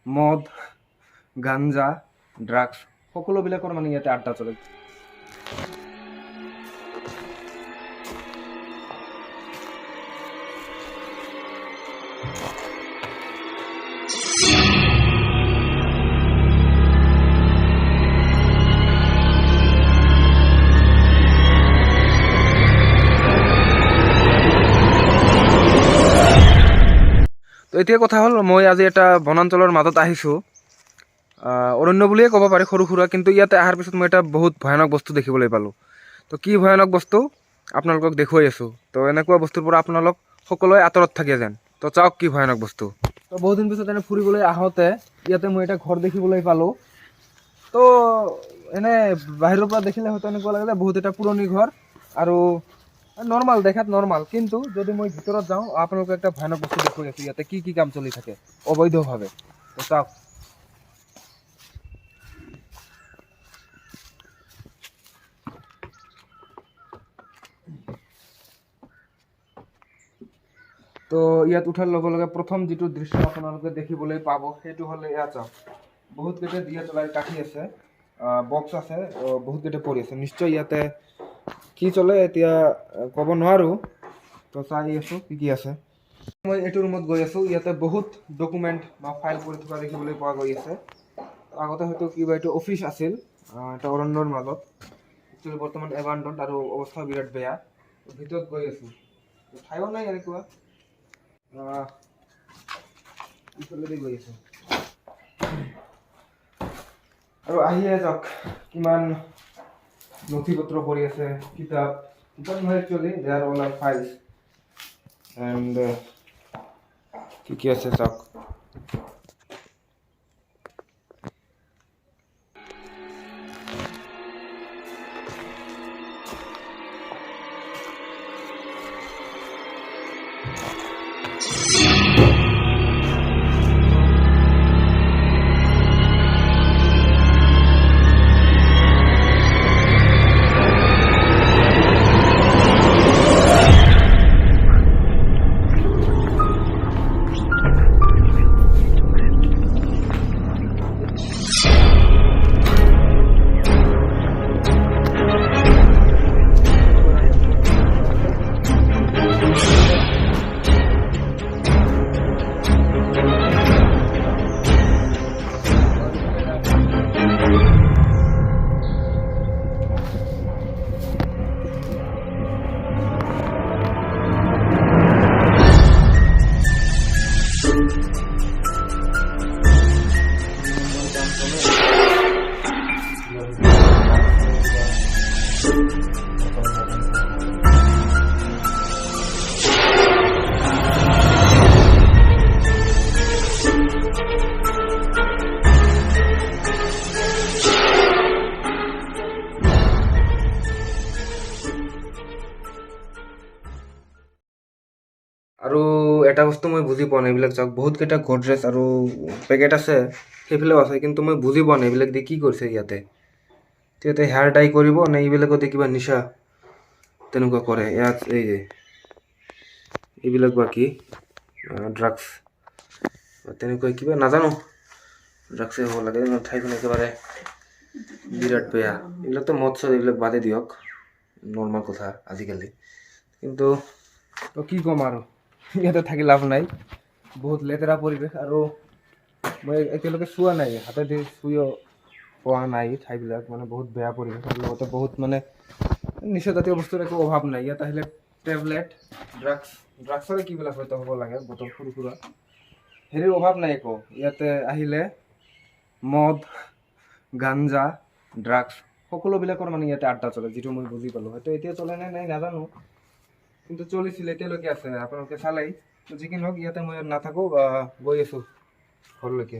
মদ, গাঞ্জা, ড্ৰাগছ সকলোবিলাকৰ মানে ইয়াতে আড্ডা চলে। তো এতিয়া কথা হ'ল, মই আজি এটা বনাঞ্চলৰ মাজত আহিছোঁ। অৰণ্য বুলিয়ে ক'ব পাৰি, সৰু সুৰা, কিন্তু ইয়াতে অহাৰ পিছত মই এটা বহুত ভয়ানক বস্তু দেখিবলৈ পালোঁ। তো কি ভয়ানক বস্তু আপোনালোকক দেখুৱাই আছোঁ। তো এনেকুৱা বস্তুৰ পৰা আপোনালোক সকলোৱে আঁতৰত থাকে যেন। তো চাওক কি ভয়ানক বস্তু। তো বহুত দিন পিছত এনে ফুৰিবলৈ আহোঁতে ইয়াতে মই এটা ঘৰ দেখিবলৈ পালোঁ। তো এনে বাহিৰৰ পৰা দেখিলে হয়তো এনেকুৱা লাগে যে বহুত এটা পুৰণি ঘৰ আৰু নৰ্মাল, দেখাত নৰ্মাল, কিন্তু যদি মই ভিতৰত যাওঁ আপোনালোকে একটা ভয়ানক বস্তু দেখুৱাই আছোঁ ইয়াতে কি কি কাম চলি থাকে অবৈধভাৱে। তো চাওক। তো ইয়াত উঠাৰ লগে লগে প্ৰথম যিটো দৃশ্য আপোনালোকে দেখিবলৈ পাব সেইটো হ'লে এয়া চাওক, বহুতকেইটা দিয়া জ্বলাই কাঠি আছে, বক্স আছে, বহুতকেইটা পৰি আছে। নিশ্চয় ইয়াতে কি চলে এতিয়া ক'ব নোৱাৰোঁ। তো চাই আছোঁ কি কি আছে। মই এইটো ৰুমত গৈ আছোঁ, ইয়াতে বহুত ডকুমেণ্ট বা ফাইল পৰি থকা দেখিবলৈ পোৱা গৈ আছে। আগতে হয়তো কিবা এইটো অফিচ আছিল, এটা অৰণ্যৰ মাজত। একচুৱেলি বৰ্তমান এবাণ্ডন আৰু অৱস্থা বিৰাট বেয়া। ভিতৰত গৈ আছোঁ, ঠাইও নাই এনেকুৱা। ইফালেদি গৈ আছোঁ আৰু আহিয়ে যাওক কিমান নথি পত্ৰ পৰি আছে, কিতাপ নহয় actually, they are all are files and কি কি আছে চাওক। আৰু এটা বস্তু মই বুজি পোৱা নাই, এইবিলাক চাওক বহুতকেইটা গডৰেজ আৰু পেকেট আছে, সেইফালেও আছে, কিন্তু মই বুজি পোৱা নাই এইবিলাক দি কি কৰিছে ইয়াতে। ইয়াতে হেয়াৰ ডাই কৰিব নে এইবিলাকতে কিবা নিচা তেনেকুৱা কৰে। ইয়াত এই যে এইবিলাক বা কি ড্ৰাগছ তেনেকুৱা কিবা নাজানো, ড্ৰাগছে হ'ব লাগে। ঠাইখন একেবাৰে বিৰাট বেয়া। এইবিলাকতো মদ চদ এইবিলাক বাদে দিয়ক, নৰ্মেল কথা আজিকালি, কিন্তু তো কি ক'ম আৰু, ইয়াতে থাকি লাভ নাই। বহুত লেতেৰা পৰিৱেশ আৰু মই এতিয়ালৈকে চোৱা নাই, হাতেদি চুইও পোৱা নাই ঠাইবিলাক, মানে বহুত বেয়া পৰিৱেশ। আৰু লগতে বহুত মানে নিচাজাতীয় বস্তুৰ একো অভাৱ নাই। ইয়াত আহিলে টেবলেট, ড্ৰাগছৰে কিবিলাক হয়তো হ'ব লাগে, বটল সৰু সুৰা, হেৰিৰ অভাৱ নাই একো। ইয়াতে আহিলে মদ, গাঞ্জা, ড্ৰাগছ সকলোবিলাকৰ মানে ইয়াতে আড্ডা চলে, যিটো মই বুজি পালোঁ। হয়তো এতিয়া চলে নে নাই নাজানো, কিন্তু চলিছিল, এতিয়ালৈকে আছে, আপোনালোকে চালেই। যিকি নহওক ইয়াতে মই নাথাকোঁ, গৈ আছোঁ ঘৰলৈকে।